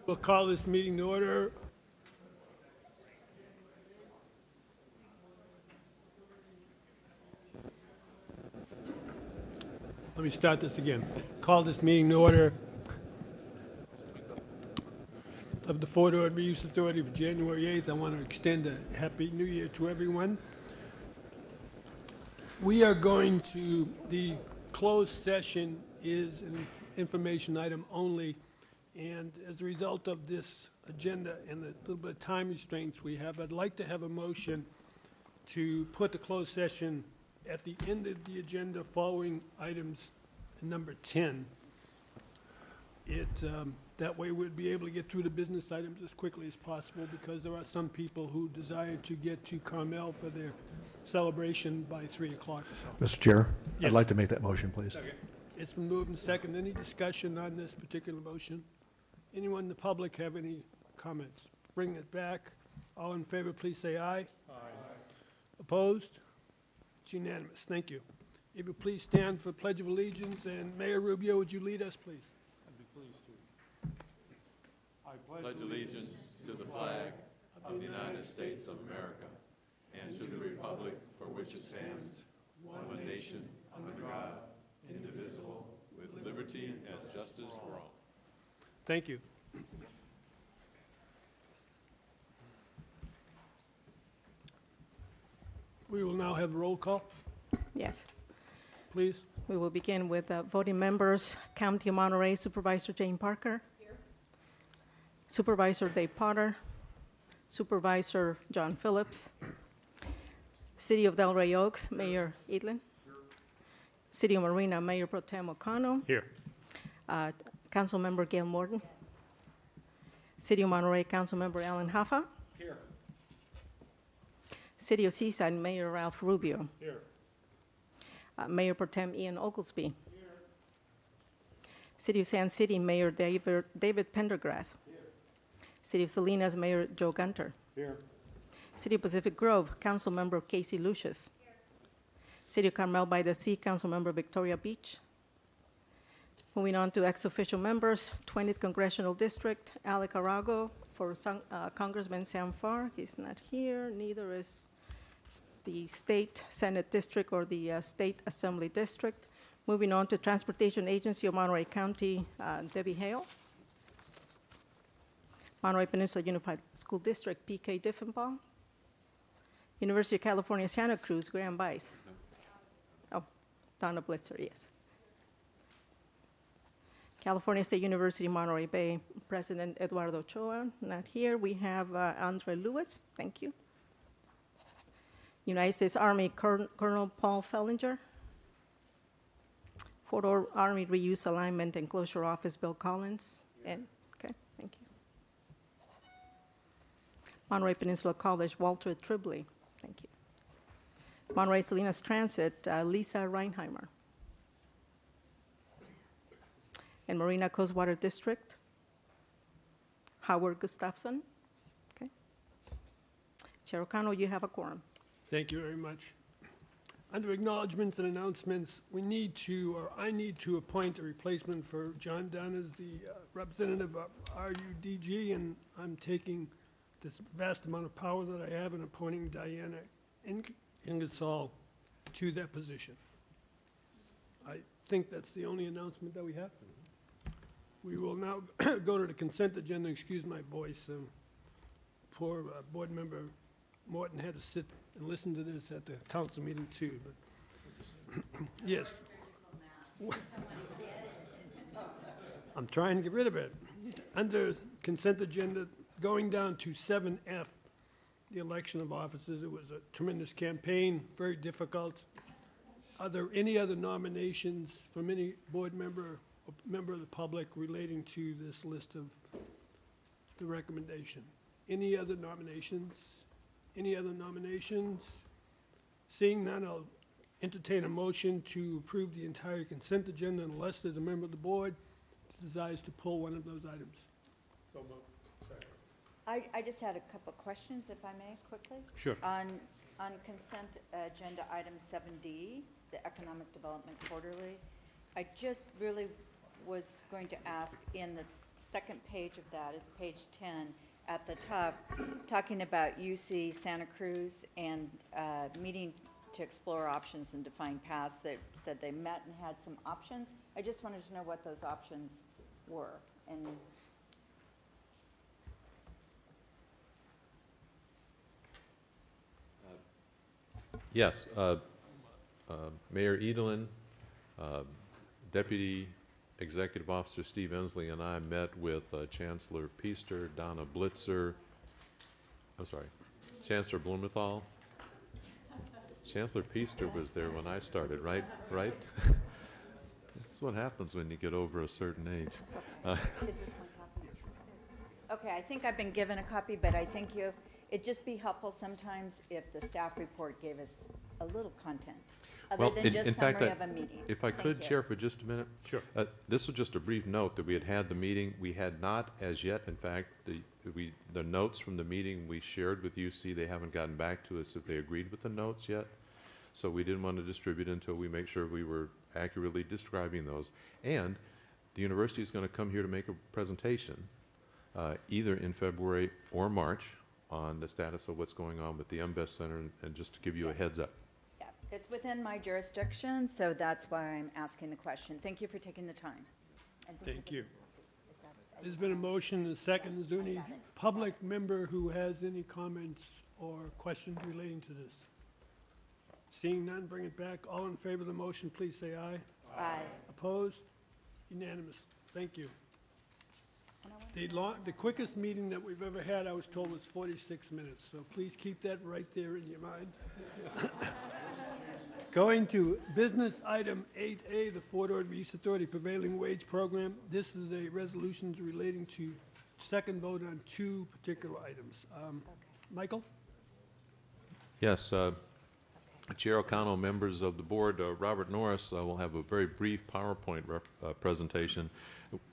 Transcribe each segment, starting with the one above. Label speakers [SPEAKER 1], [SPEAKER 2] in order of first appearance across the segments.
[SPEAKER 1] We'll call this meeting to order. Let me start this again. Call this meeting to order of the FORA Reuse Authority for January 8th. I want to extend a Happy New Year to everyone. We are going to, the closed session is an information item only, and as a result of this agenda and the little bit of time restraints we have, I'd like to have a motion to put the closed session at the end of the agenda following items number 10. That way we'd be able to get through the business items as quickly as possible, because there are some people who desire to get to Carmel for their celebration by 3 o'clock or so.
[SPEAKER 2] Mr. Chair,
[SPEAKER 1] Yes.
[SPEAKER 2] I'd like to make that motion, please.
[SPEAKER 1] It's been moved and seconded. Any discussion on this particular motion? Anyone in the public have any comments? Bring it back. All in favor, please say aye. Aye. Opposed? It's unanimous. Thank you. If you please stand for Pledge of Allegiance, and Mayor Rubio, would you lead us, please?
[SPEAKER 3] I'd be pleased to. I pledge allegiance to the flag of the United States of America and to the republic for which it stands, one nation, under God, indivisible, with liberty and justice for all.
[SPEAKER 1] Thank you. We will now have roll call,
[SPEAKER 4] Yes.
[SPEAKER 1] please.
[SPEAKER 4] We will begin with voting members. County of Monterey Supervisor Jane Parker. Here. Supervisor Dave Potter. Supervisor John Phillips. City of Delray Oaks, Mayor Edlin. City of Marina, Mayor Pro Tem O'Connell.
[SPEAKER 1] Here.
[SPEAKER 4] Council Member Gail Morton. City of Monterey Council Member Alan Hoffa.
[SPEAKER 1] Here.
[SPEAKER 4] City of Seaside, Mayor Ralph Rubio.
[SPEAKER 1] Here.
[SPEAKER 4] Mayor Pro Tem Ian Oglesby. Here. City of Sand City, Mayor David Pendergrass. Here. City of Salinas, Mayor Joe Gunter.
[SPEAKER 1] Here.
[SPEAKER 4] City of Pacific Grove, Council Member Casey Lucius. Here. City of Carmel by the Sea, Council Member Victoria Beach. Moving on to ex-official members, 20th Congressional District, Alec Arago. For Congressman Sam Farr, he's not here, neither is the State Senate District or the State Assembly District. Moving on to Transportation Agency of Monterey County, Debbie Hale. Monterey Peninsula Unified School District, PK Diffenbaugh. University of California, Santa Cruz, Graham Bice. Oh, Donna Blitzer, yes. California State University, Monterey Bay, President Eduardo Ochoa, not here. We have Andre Lewis, thank you. United States Army Colonel Paul Fellinger. Fort Ord Army Reuse Alignment and Closure Office, Bill Collins. And, okay, thank you. Monterey Peninsula College, Walter Tribley, thank you. Monterey Salinas Transit, Lisa Reinheimer. And Marina Coastwater District, Howard Gustafson. Okay. Chair O'Connell, you have a quorum.
[SPEAKER 1] Thank you very much. Under acknowledgments and announcements, we need to, or I need to appoint a replacement for John Dunn as the representative of RUDG, and I'm taking this vast amount of power that I have in appointing Diana Ingersoll to that position. I think that's the only announcement that we have. We will now go to the consent agenda. Excuse my voice. Poor board member Morton had to sit and listen to this at the council meeting too. But yes. I'm trying to get rid of it. Under consent agenda, going down to 7F, the election of officers. It was a tremendous campaign, very difficult. Are there any other nominations from any board member or member of the public relating to this list of the recommendation? Any other nominations? Any other nominations? Seeing none, I'll entertain a motion to approve the entire consent agenda unless there's a member of the board that desires to pull one of those items. So moved. Second.
[SPEAKER 5] I just had a couple of questions, if I may, quickly.
[SPEAKER 1] Sure.
[SPEAKER 5] On consent agenda item 7D, the Economic Development Quarterly, I just really was going to ask in the second page of that is page 10 at the top, talking about UC Santa Cruz and meeting to explore options and define paths. That said they met and had some options. I just wanted to know what those options were. And
[SPEAKER 3] Yes, Mayor Edelin, Deputy Executive Officer Steve Ensley and I met with Chancellor Piester, Donna Blitzer, Chancellor Blumenthal. Chancellor Piester was there when I started, right? Right? That's what happens when you get over a certain age.
[SPEAKER 5] is this one copy? Okay, I think I've been given a copy, but I think it'd just be helpful sometimes if the staff report gave us a little content, other than just summary of a meeting.
[SPEAKER 3] If I could,
[SPEAKER 5] Thank you.
[SPEAKER 3] Chair, for just a minute.
[SPEAKER 1] Sure.
[SPEAKER 3] This was just a brief note that we had the meeting. We had not as yet, in fact, the notes from the meeting we shared with UC, they haven't gotten back to us if they agreed with the notes yet. So we didn't want to distribute until we make sure we were accurately describing those. And the university is going to come here to make a presentation, either in February or March, on the status of what's going on with the MBEST Center, and just to give you a heads up.
[SPEAKER 5] Yeah, it's within my jurisdiction, so that's why I'm asking the question. Thank you for taking the time. And
[SPEAKER 1] Thank you.
[SPEAKER 5] Is that-
[SPEAKER 1] There's been a motion and a second. Is there any public member who has any comments or questions relating to this? Seeing none, bring it back. All in favor of the motion, please say aye.
[SPEAKER 5] Aye.
[SPEAKER 1] Opposed? Unanimous. Thank you.
[SPEAKER 5] And I want-
[SPEAKER 1] The quickest meeting that we've ever had, I was told, was 46 minutes, so please keep that right there in your mind. Going to business item 8A, the Fort Ord East Authority Prevailing Wage Program. This is a resolution relating to second vote on two particular items. Michael?
[SPEAKER 3] Yes, Chair O'Connell, members of the board, Robert Norris will have a very brief PowerPoint presentation.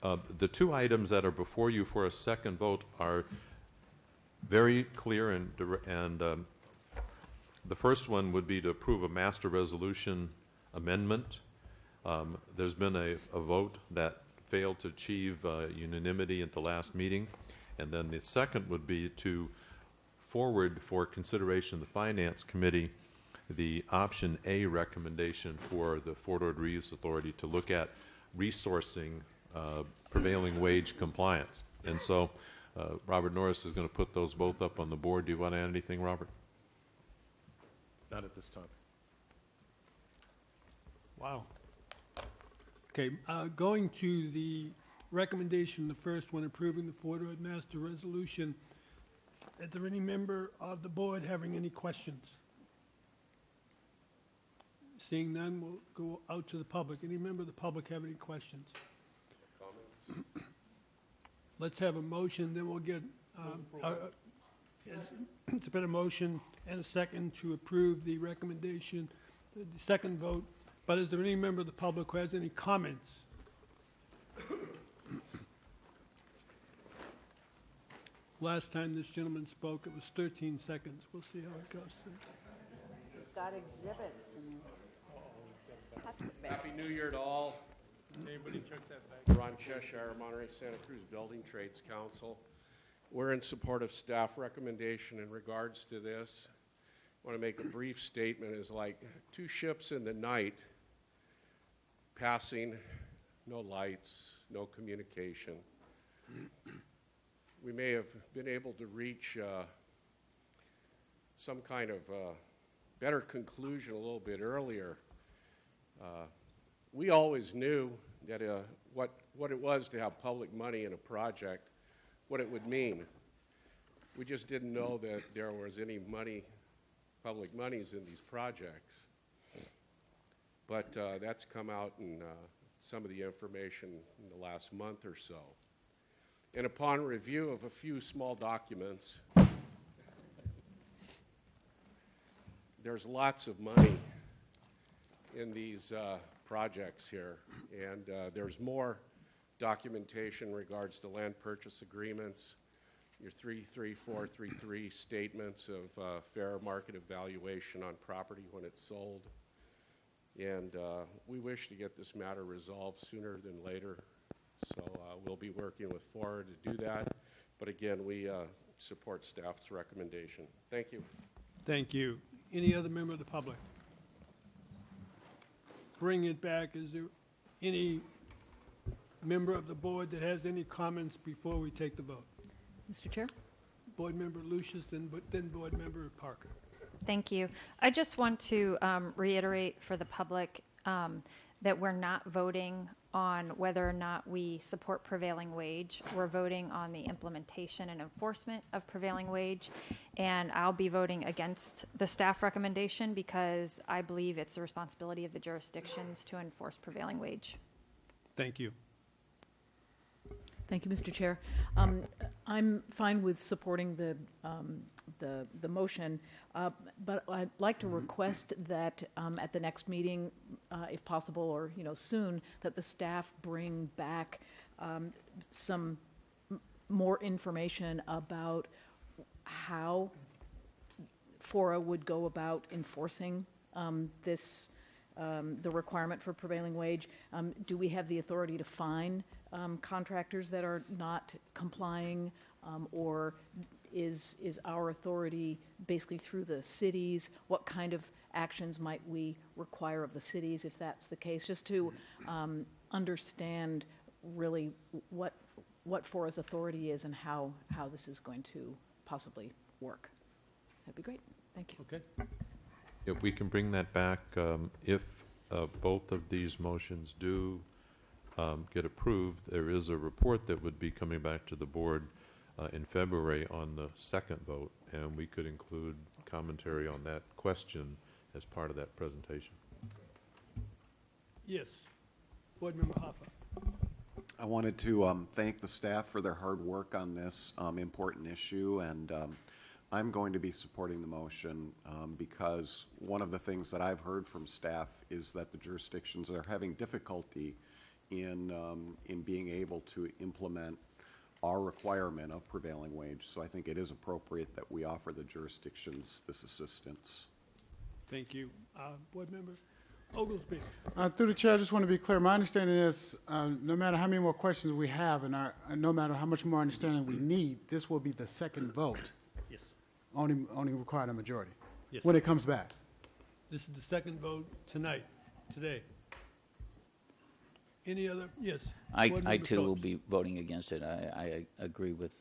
[SPEAKER 3] The two items that are before you for a second vote are very clear, and the first one would be to approve a master resolution amendment. There's been a vote that failed to achieve unanimity at the last meeting, and then the second would be to forward for consideration of the Finance Committee the option A recommendation for the Fort Ord Reuse Authority to look at resourcing prevailing wage compliance. And so Robert Norris is going to put those both up on the board. Do you want to add anything, Robert?
[SPEAKER 2] Not at this time.
[SPEAKER 1] Wow. Okay, going to the recommendation, the first one, approving the Fort Ord Master Resolution. Is there any member of the board having any questions? Seeing none, we'll go out to the public. Any member of the public have any questions? Let's have a motion, then we'll get, it's been a motion and a second to approve the recommendation, the second vote. But is there any member of the public who has any comments? Last time this gentleman spoke, it was 13 seconds. We'll see how it goes.
[SPEAKER 5] Got exhibits and that's bad.
[SPEAKER 6] Happy New Year to all. Anybody check that bag? Ron Cheshire, Monterey Santa Cruz Building Trades Council. We're in support of staff recommendation in regards to this. I want to make a brief statement. Is like two ships in the night passing, no lights, no communication. We may have been able to reach some kind of better conclusion a little bit earlier. We always knew that what it was to have public money in a project, what it would mean. We just didn't know that there was any money, public monies in these projects. But that's come out in some of the information in the last month or so. And upon review of a few small documents, there's lots of money in these projects here, and there's more documentation in regards to land purchase agreements, your 33433 statements of fair market evaluation on property when it's sold. And we wish to get this matter resolved sooner than later So we'll be working with FORA to do that. But again, we support staff's recommendation. Thank you.
[SPEAKER 1] Thank you. Any other member of the public? Bring it back. Is there any member of the board that has any comments before we take the vote?
[SPEAKER 4] Mr. Chair?
[SPEAKER 1] Board Member Lucius, then Board Member Parker.
[SPEAKER 7] Thank you. I just want to reiterate for the public that we're not voting on whether or not we support prevailing wage. We're voting on the implementation and enforcement of prevailing wage. And I'll be voting against the staff recommendation because I believe it's the responsibility of the jurisdictions to enforce prevailing wage.
[SPEAKER 1] Thank you.
[SPEAKER 8] Thank you, Mr. Chair. I'm fine with supporting the motion, but I'd like to request that at the next meeting, if possible, or soon, that the staff bring back some more information about how FORA would go about enforcing this. The requirement for prevailing wage. Do we have the authority to fine contractors that are not complying, or is our authority basically through the cities? What kind of actions might we require of the cities if that's the case? Just to understand really what FORA's authority is and how this is going to possibly work. That'd be great. Thank you.
[SPEAKER 1] Okay.
[SPEAKER 3] If we can bring that back, if both of these motions do get approved, there is a report that would be coming back to the board in February on the second vote, and we could include commentary on that question as part of that presentation.
[SPEAKER 1] Yes. Board Member Hoffa.
[SPEAKER 9] I wanted to thank the staff for their hard work on this important issue, and I'm going to be supporting the motion because one of the things that I've heard from staff is that the jurisdictions are having difficulty in being able to implement our requirement of prevailing wage. So I think it is appropriate that we offer the jurisdictions this assistance.
[SPEAKER 1] Thank you. Board Member Oglesby.
[SPEAKER 10] Through the chair, I just want to be clear. My understanding is no matter how many more questions we have and no matter how much more understanding we need, this will be the second vote.
[SPEAKER 1] Yes.
[SPEAKER 10] Only required a majority.
[SPEAKER 1] Yes.
[SPEAKER 10] When it comes back.
[SPEAKER 1] This is the second vote today. Any other? Yes.
[SPEAKER 11] I
[SPEAKER 1] Member
[SPEAKER 11] too will
[SPEAKER 1] Phillips.
[SPEAKER 11] be voting against it. I agree with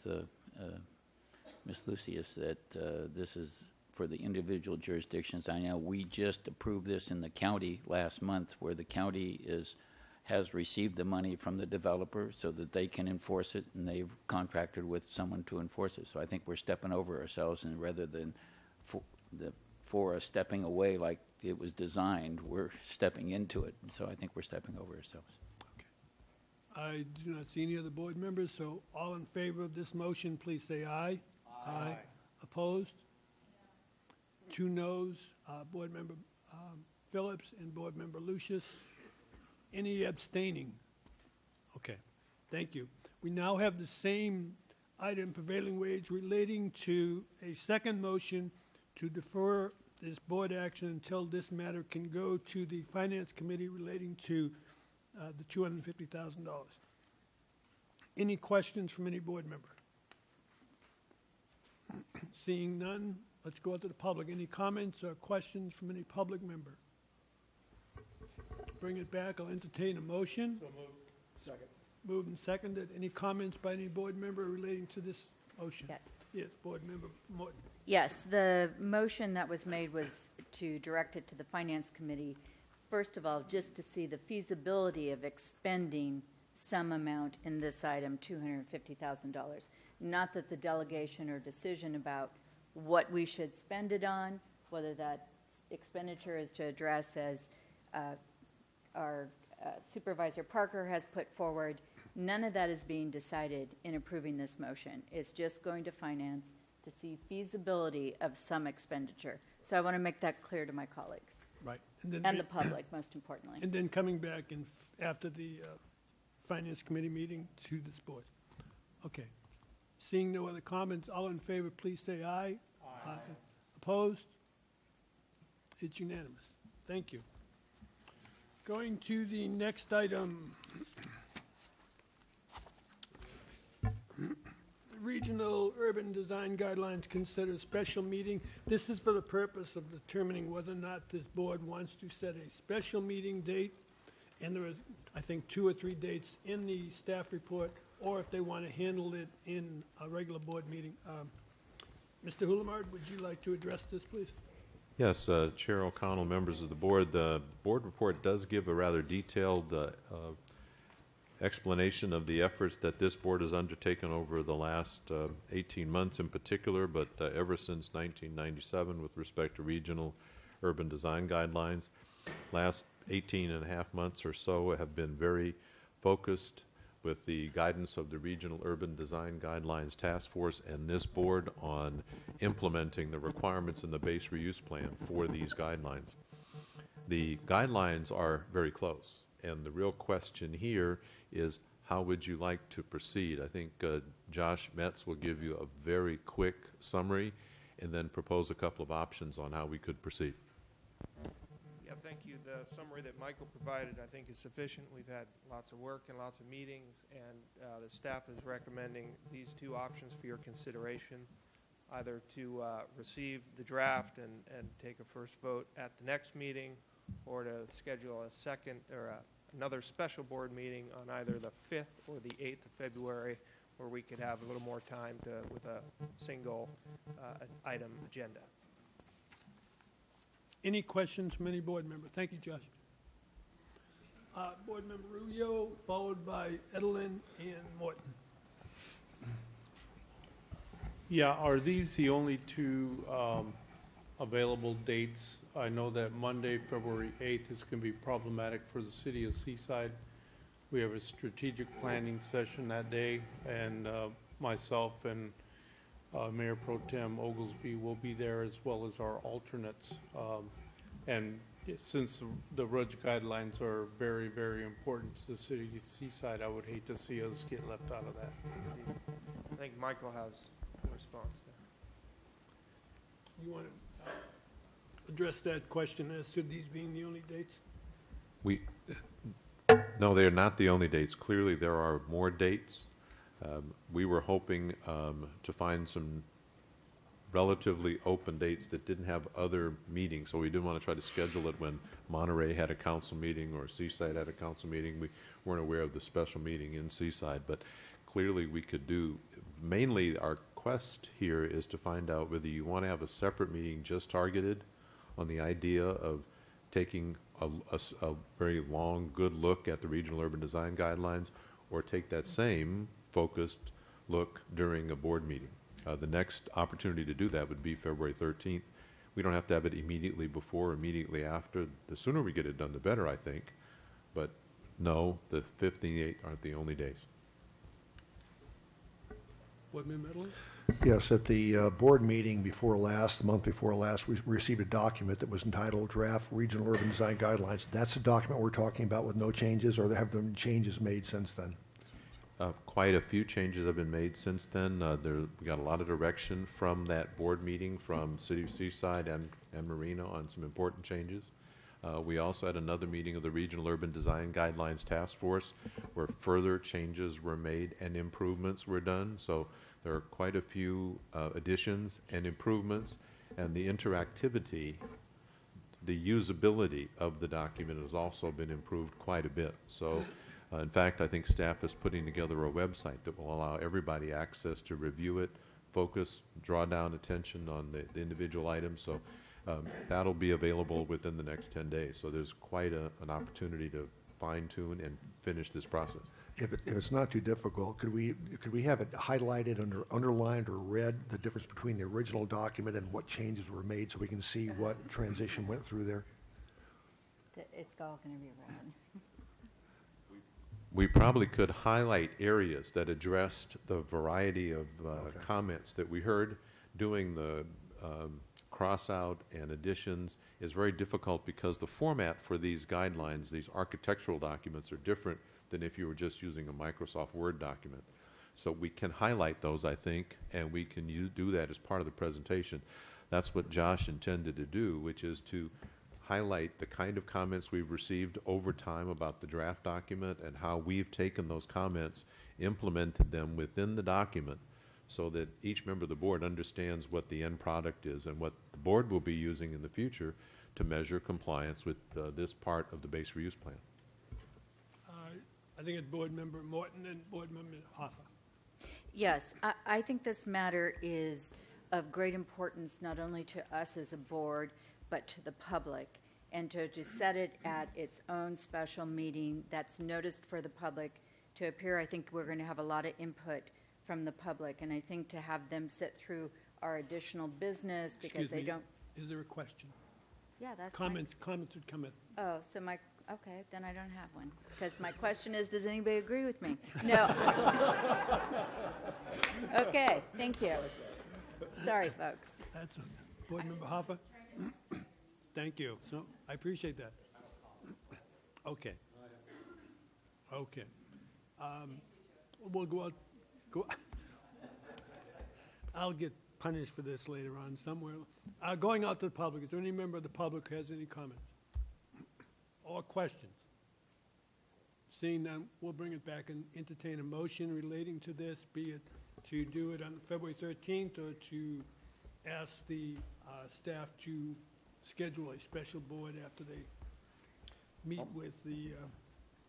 [SPEAKER 11] Ms. Lucius that this is for the individual jurisdictions. I know we just approved this in the county last month, where the county has received the money from the developer so that they can enforce it, and they've contracted with someone to enforce it. So I think we're stepping over ourselves, and rather than for us stepping away like it was designed, we're stepping into it. So I think we're stepping over ourselves.
[SPEAKER 1] I do not see any other board members, so all in favor of this motion, please say aye. Aye. Opposed? 2 noes. Board Member Phillips and Board Member Lucius. Any abstaining? Okay, thank you. We now have the same item, prevailing wage, relating to a second motion to defer this board action until this matter can go to the Finance Committee relating to the $250,000. Any questions from any board member? Seeing none, let's go out to the public. Any comments or questions from any public member? Bring it back. I'll entertain a motion. So moved. Second. Moved and seconded. Any comments by any board member relating to this motion?
[SPEAKER 5] Yes.
[SPEAKER 1] Yes, Board Member Morton.
[SPEAKER 5] Yes, the motion that was made was to direct it to the Finance Committee, first of all, just to see the feasibility of expending some amount in this item, $250,000. Not that the delegation or decision about what we should spend it on, whether that expenditure is to address, as our Supervisor Parker has put forward, none of that is being decided in approving this motion. It's just going to Finance to see feasibility of some expenditure. So I want to make that clear to my colleagues.
[SPEAKER 1] Right.
[SPEAKER 5] And the public, most importantly.
[SPEAKER 1] And then coming back after the Finance Committee meeting to this board. Okay. Seeing no other comments, all in favor, please say aye. Aye. Opposed? It's unanimous. Thank you. Going to the next item. regional urban design guidelines consider special meeting. This is for the purpose of determining whether or not this board wants to set a special meeting date. And there are, I think, 2 or 3 dates in the staff report, or if they want to handle it in a regular board meeting. Mr. Hulamard, would you like to address this, please?
[SPEAKER 3] Yes, Chair O'Connell, members of the board report does give a rather detailed explanation of the efforts that this board has undertaken over the last 18 months in particular, but ever since 1997 with respect to regional urban design guidelines. Last 18 and a half months or so have been very focused with the guidance of the Regional Urban Design Guidelines Task Force and this board on implementing the requirements in the base reuse plan for these guidelines. The guidelines are very close, and the real question here is how would you like to proceed? I think Josh Metz will give you a very quick summary and then propose a couple of options on how we could proceed.
[SPEAKER 12] Yeah, thank you. The summary that Michael provided, I think, is sufficient. We've had lots of work and lots of meetings, and the staff is recommending these 2 options for your consideration, either to receive the draft and take a first vote at the next meeting, or to schedule a second or another special board meeting on either the 5th or the 8th of February, where we could have a little more time with a single item agenda.
[SPEAKER 1] Any questions from any board member? Thank you, Josh. Board Member Rubio, followed by Edelin and Morton.
[SPEAKER 13] Yeah, are these the only 2 available dates? I know that Monday, February 8th is going to be problematic for the city of Seaside. We have a strategic planning session that day, and myself and Mayor Pro Tem Oglesby will be there, as well as our alternates. And since the RUDGE guidelines are very, very important to the city of Seaside, I would hate to see us get left out of that.
[SPEAKER 12] I think Michael has a response there.
[SPEAKER 1] You want to address that question as to these being the only dates?
[SPEAKER 3] No, they are not the only dates. Clearly, there are more dates. We were hoping to find some relatively open dates that didn't have other meetings, so we didn't want to try to schedule it when Monterey had a council meeting or Seaside had a council meeting. We weren't aware of the special meeting in Seaside, but clearly we could do. Mainly our quest here is to find out whether you want to have a separate meeting just targeted on the idea of taking a very long, good look at the regional urban design guidelines, or take that same focused look during a board meeting. The next opportunity to do that would be February 13th. We don't have to have it immediately before or immediately after. The sooner we get it done, the better, I think. But no, the 5th and the 8th aren't the only days.
[SPEAKER 1] Board Member Edelin?
[SPEAKER 14] Yes, at the board meeting before last, the month before last, we received a document that was entitled Draft Regional Urban Design Guidelines. That's the document we're talking about with no changes, or have there been changes made since then?
[SPEAKER 3] Quite a few changes have been made since then. We got a lot of direction from that board meeting from City of Seaside and Marina on some important changes. We also had another meeting of the Regional Urban Design Guidelines Task Force where further changes were made and improvements were done. So there are quite a few additions and improvements, and the interactivity, the usability of the document has also been improved quite a bit. So in fact, I think staff is putting together a website that will allow everybody access to review it, focus, draw down attention on the individual items. So that'll be available within the next 10 days. So there's quite an opportunity to fine-tune and finish this process.
[SPEAKER 14] If it's not too difficult, could we have it highlighted, underlined, or read, the difference between the original document and what changes were made, so we can see what transition went through there?
[SPEAKER 5] It's all going to be read.
[SPEAKER 3] We probably could highlight areas that addressed the variety of comments that we heard. Doing the cross-out and additions is very difficult because the format for these guidelines, these architectural documents, are different than if you were just using a Microsoft Word document. So we can highlight those, I think, and we can do that as part of the presentation. That's what Josh intended to do, which is to highlight the kind of comments we've received over time about the draft document and how we've taken those comments, implemented them within the document
[SPEAKER 2] so that each member of the board understands what the end product is and what the board will be using in the future to measure compliance with this part of the base reuse plan.
[SPEAKER 1] I think it's Board Member Morton and Board Member Hoffa.
[SPEAKER 5] Yes, I think this matter is of great importance not only to us as a board, but to the public. And to set it at its own special meeting that's noticed for the public to appear, I think we're going to have a lot of input from the public. And I think to have them sit through our additional business because they don't.
[SPEAKER 1] Is there a question?
[SPEAKER 5] Yeah, that's fine.
[SPEAKER 1] Comments would come in.
[SPEAKER 5] Oh, so okay, then I don't have one. Because my question is, does anybody agree with me? No. Okay, thank you. Sorry, folks.
[SPEAKER 1] That's okay. Board Member Hoffa? Thank you. So, I appreciate that. Okay. Okay. We'll go out, I'll get punished for this later on somewhere. Going out to the public, is there any member of the public who has any comments or questions? Seeing none, we'll bring it back and entertain a motion relating to this, be it to do it on February 13th or to ask the staff to schedule a special board after they meet with the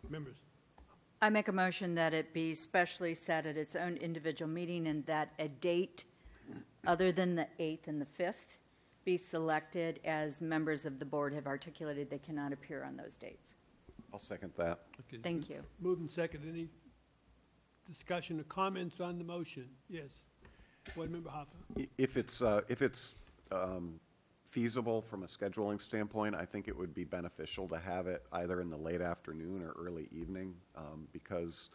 [SPEAKER 1] members.
[SPEAKER 5] I make a motion that it be specially set at its own individual meeting and that a date other than the 8th and the 5th be selected as members of the board have articulated they cannot appear on those dates.
[SPEAKER 9] I'll second that.
[SPEAKER 1] Okay,
[SPEAKER 5] Thank you.
[SPEAKER 1] Moved and second. Any discussion or comments on the motion? Yes. Board Member Hoffa.
[SPEAKER 9] If it's feasible from a scheduling standpoint, I think it would be beneficial to have it either in the late afternoon or early evening, because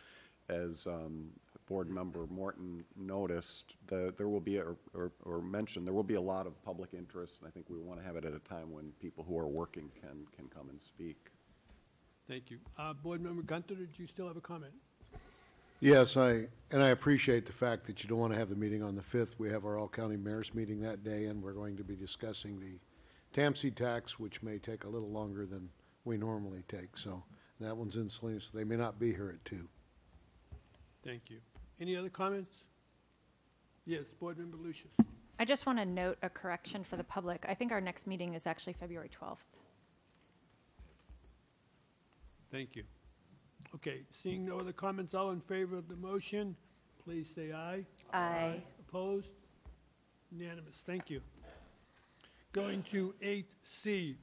[SPEAKER 9] as Board Member Morton noticed, there will be, or mentioned, there will be a lot of public interest, and I think we want to have it at a time when people who are working can come and speak.
[SPEAKER 1] Thank you. Board Member Gunter, did you still have a comment?
[SPEAKER 15] Yes, I appreciate the fact that you don't want to have the meeting on the 5th. We have our all-county mayors meeting that day, and we're going to be discussing the TAMC tax, which may take a little longer than we normally take. So that one's in Salinas, so they may not be here at 2.
[SPEAKER 1] Thank you. Any other comments? Yes, Board Member Lucius.
[SPEAKER 7] I just want to note a correction for the public. I think our next meeting is actually February 12th.
[SPEAKER 1] Thank you. Okay, seeing no other comments, all in favor of the motion, please say aye.
[SPEAKER 5] Aye.
[SPEAKER 1] Opposed? Unanimous. Thank you. Going to 8C,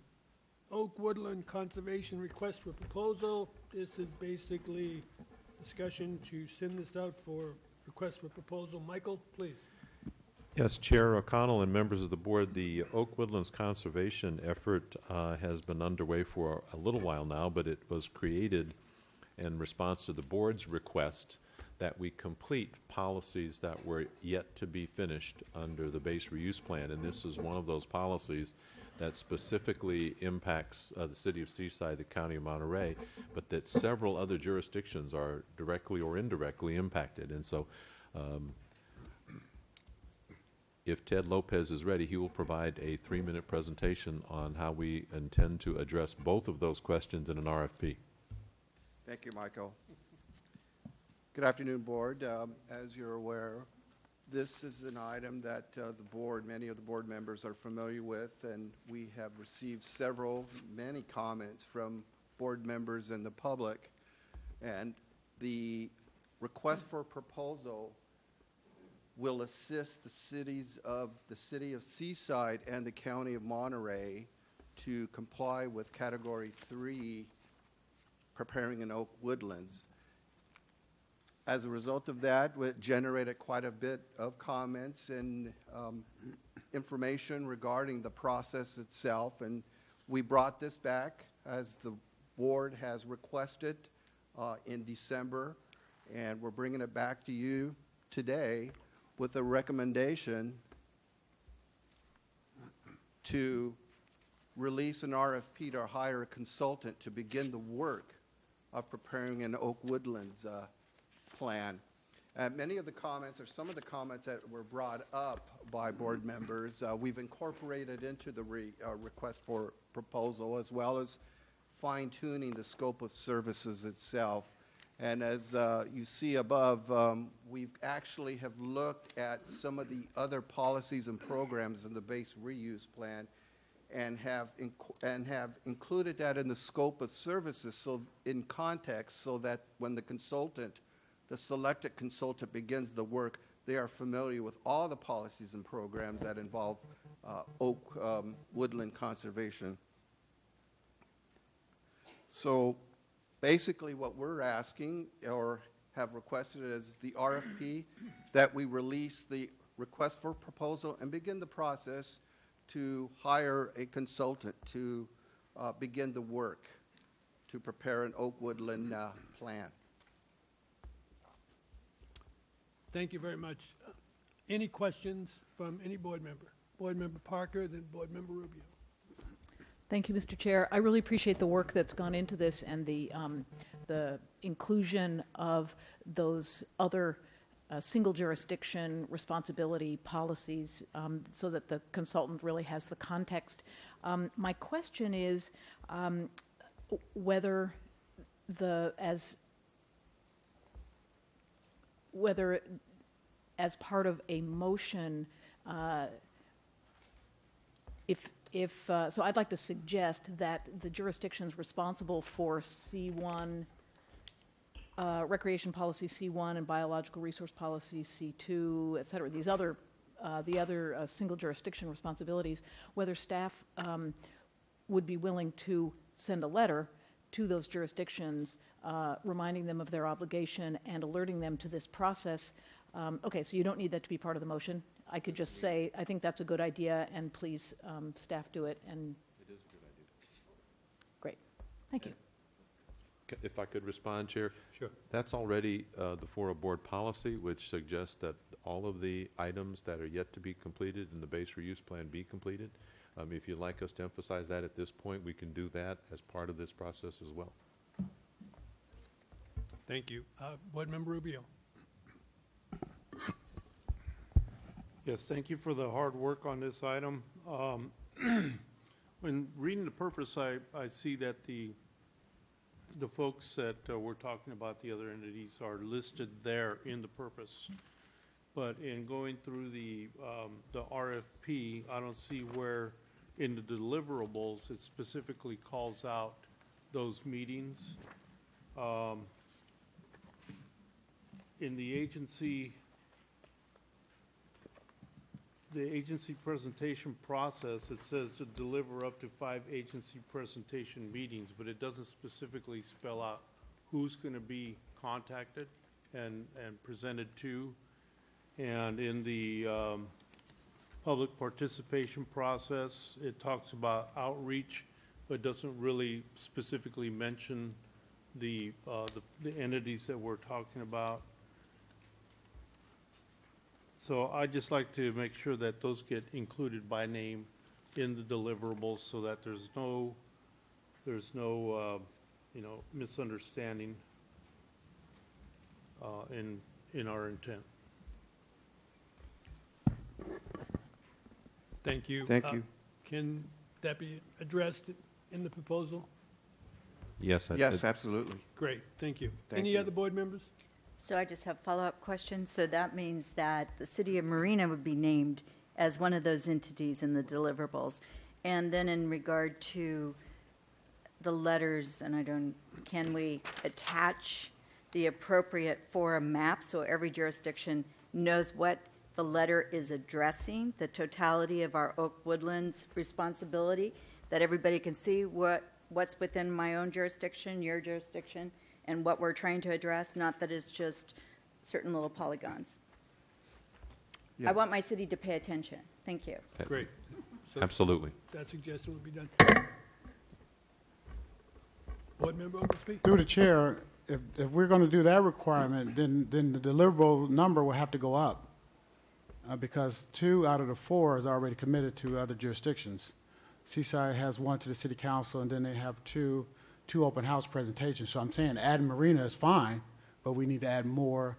[SPEAKER 1] Oak Woodland Conservation Request for Proposal. This is basically discussion to send this out for request for proposal. Michael, please.
[SPEAKER 2] Yes, Chair O'Connell and members of the board, the Oak Woodlands conservation effort has been underway for a little while now, but it was created in response to the board's request that we complete policies that were yet to be finished under the base reuse plan. And this is one of those policies that specifically impacts the city of Seaside, the county of Monterey, but that several other jurisdictions are directly or indirectly impacted. And so if Ted Lopez is ready, he will provide a 3-minute presentation on how we intend to address both of those questions in an RFP.
[SPEAKER 16] Thank you, Michael. Good afternoon, Board. As you're aware, this is an item that many of the board members are familiar with, and we have received many comments from board members and the public. And the request for proposal will assist the city of Seaside and the county of Monterey to comply with Category 3 preparing an Oak Woodlands. As a result of that, it generated quite a bit of comments and information regarding the process itself, and we brought this back as the board has requested in December, and we're bringing it back to you today with a recommendation to release an RFP to hire a consultant to begin the work of preparing an Oak Woodlands plan. Many of the comments, or some of the comments that were brought up by board members, we've incorporated into the request for proposal, as well as fine-tuning the scope of services itself. And as you see above, we actually have looked at some of the other policies and programs in the base reuse plan and have included that in the scope of services, so in context, so that when the selected consultant begins the work, they are familiar with all the policies and programs that involve woodland conservation. So basically what we're asking or have requested is the RFP, that we release the request for proposal and begin the process to hire a consultant to begin the work to prepare an oak woodland plan.
[SPEAKER 1] Thank you very much. Any questions from any board member? Board Member Parker, then Board Member Rubio.
[SPEAKER 8] Thank you, Mr. Chair. I really appreciate the work that's gone into this and the inclusion of those other single jurisdiction responsibility policies so that the consultant really has the context. My question is whether as part of a motion, so I'd like to suggest that the jurisdictions responsible for C1, recreation policy C1 and biological resource policy C2, et cetera, these other, the other single jurisdiction responsibilities, whether staff would be willing to send a letter to those jurisdictions reminding them of their obligation and alerting them to this process. Okay, so you don't need that to be part of the motion. I could just say, I think that's a good idea, and please, staff do it. And
[SPEAKER 2] it is a good idea.
[SPEAKER 8] Great. Thank you.
[SPEAKER 2] If I could respond, Chair?
[SPEAKER 1] Sure.
[SPEAKER 2] That's already the FORA board policy, which suggests that all of the items that are yet to be completed in the base reuse plan be completed. If you'd like us to emphasize that at this point, we can do that as part of this process as well.
[SPEAKER 1] Thank you. Board Member Rubio.
[SPEAKER 13] Yes, thank you for the hard work on this item. When reading the purpose, I see that the folks that we're talking about, the other entities, are listed there in the purpose. But in going through the RFP, I don't see where in the deliverables it specifically calls out those meetings. In the agency presentation process, it says to deliver up to 5 agency presentation meetings, but it doesn't specifically spell out who's going to be contacted and presented to. And in the public participation process, it talks about outreach, but doesn't really specifically mention the entities that we're talking about. So I'd just like to make sure that those get included by name in the deliverables so that there's no misunderstanding in our intent.
[SPEAKER 1] Thank you.
[SPEAKER 16] Thank you.
[SPEAKER 1] Can that be addressed in the proposal?
[SPEAKER 2] Yes.
[SPEAKER 16] Yes, absolutely.
[SPEAKER 1] Great, thank you.
[SPEAKER 16] Thank
[SPEAKER 1] Any
[SPEAKER 16] you.
[SPEAKER 1] other board members?
[SPEAKER 5] So I just have follow-up questions. So that means that the city of Marina would be named as one of those entities in the deliverables. And then in regard to the letters, can we attach the appropriate FORA map so every jurisdiction knows what the letter is addressing, the totality of our oak woodlands responsibility, that everybody can see what's within my own jurisdiction, your jurisdiction, and what we're trying to address, not that it's just certain little polygons. I want my city to pay attention. Thank you.
[SPEAKER 1] Great. So
[SPEAKER 2] Absolutely.
[SPEAKER 1] that suggestion would be done. Board Member Oglesby?
[SPEAKER 10] Through the chair, if we're going to do that requirement, then the deliverable number will have to go up because 2 out of the 4 is already committed to other jurisdictions. Seaside has 1 to the city council, and then they have two open house presentations. So I'm saying adding Marina is fine, but we need to add more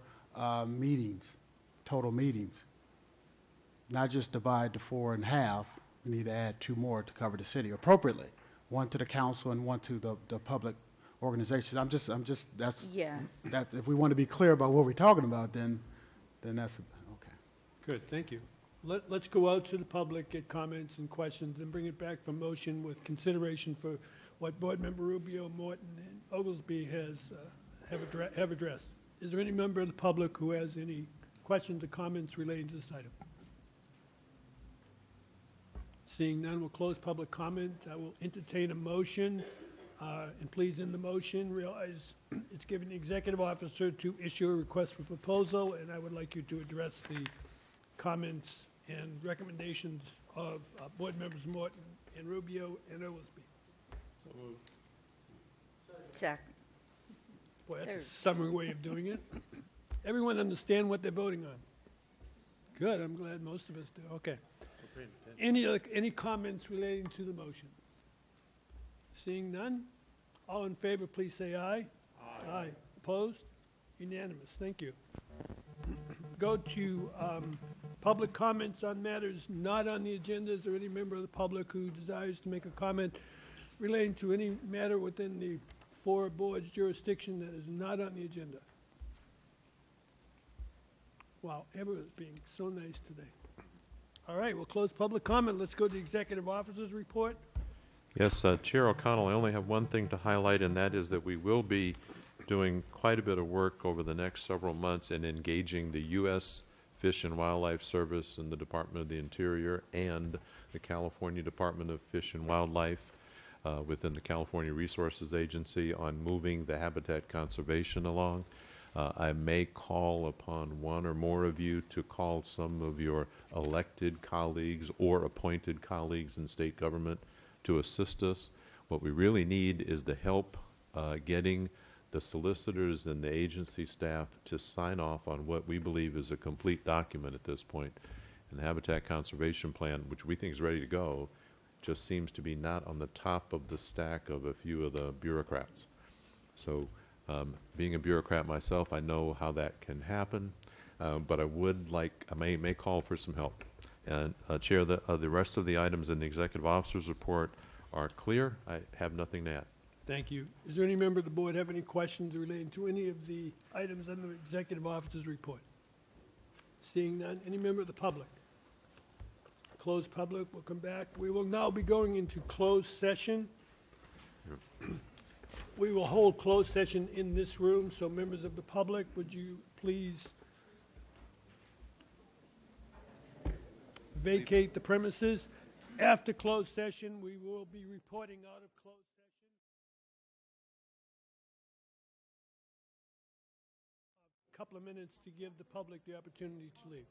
[SPEAKER 10] meetings, total meetings. Not just divide the 4 in half. We need to add 2 more to cover the city appropriately. 1 to the council and 1 to the public organizations.
[SPEAKER 5] Yes.
[SPEAKER 10] That's, if we want to be clear about what we're talking about, then that's, okay.
[SPEAKER 1] Good, thank you. Let's go out to the public, get comments and questions, and bring it back for motion with consideration for what Board Member Rubio, Morton, and Oglesby have addressed. Is there any member of the public who has any questions or comments relating to this item? Seeing none, we'll close public comment. I will entertain a motion, and please, in the motion, realize it's given the executive officer to issue a request for proposal, and I would like you to address the comments and recommendations of Board Members Morton and Rubio and Oglesby.
[SPEAKER 13] So moved.
[SPEAKER 5] Second.
[SPEAKER 1] Boy, that's a summary way of doing it. Everyone understand what they're voting on? Good, I'm glad most of us do. Okay. Any comments relating to the motion? Seeing none? All in favor, please say aye. Aye. Aye. Opposed? Unanimous. Thank you. Go to public comments on matters not on the agenda. Is there any member of the public who desires to make a comment relating to any matter within the FORA board's jurisdiction that is not on the agenda? Wow, everyone's being so nice today. All right, we'll close public comment. Let's go to the executive officer's report.
[SPEAKER 2] Yes, Chair O'Connell, I only have one thing to highlight, and that is that we will be doing quite a bit of work over the next several months in engaging the U.S. Fish and Wildlife Service and the Department of the Interior and the California Department of Fish and Wildlife within the California Resources Agency on moving the habitat conservation along. I may call upon one or more of you to call some of your elected colleagues or appointed colleagues in state government to assist us. What we really need is the help getting the solicitors and the agency staff to sign off on what we believe is a complete document at this point. And the Habitat Conservation Plan, which we think is ready to go, just seems to be not on the top of the stack of a few of the bureaucrats. So being a bureaucrat myself, I know how that can happen, but I would like, I may call for some help. And Chair, the rest of the items in the Executive Officer's report are clear. I have nothing to add.
[SPEAKER 1] Thank you. Is there any member of the board have any questions relating to any of the items under the executive officer's report? Seeing none, any member of the public? Closed public, we'll come back. We will now be going into closed session. We will hold closed session in this room, so members of the public, would you please vacate the premises? After closed session, we will be reporting out of closed session. A couple of minutes to give the public the opportunity to leave.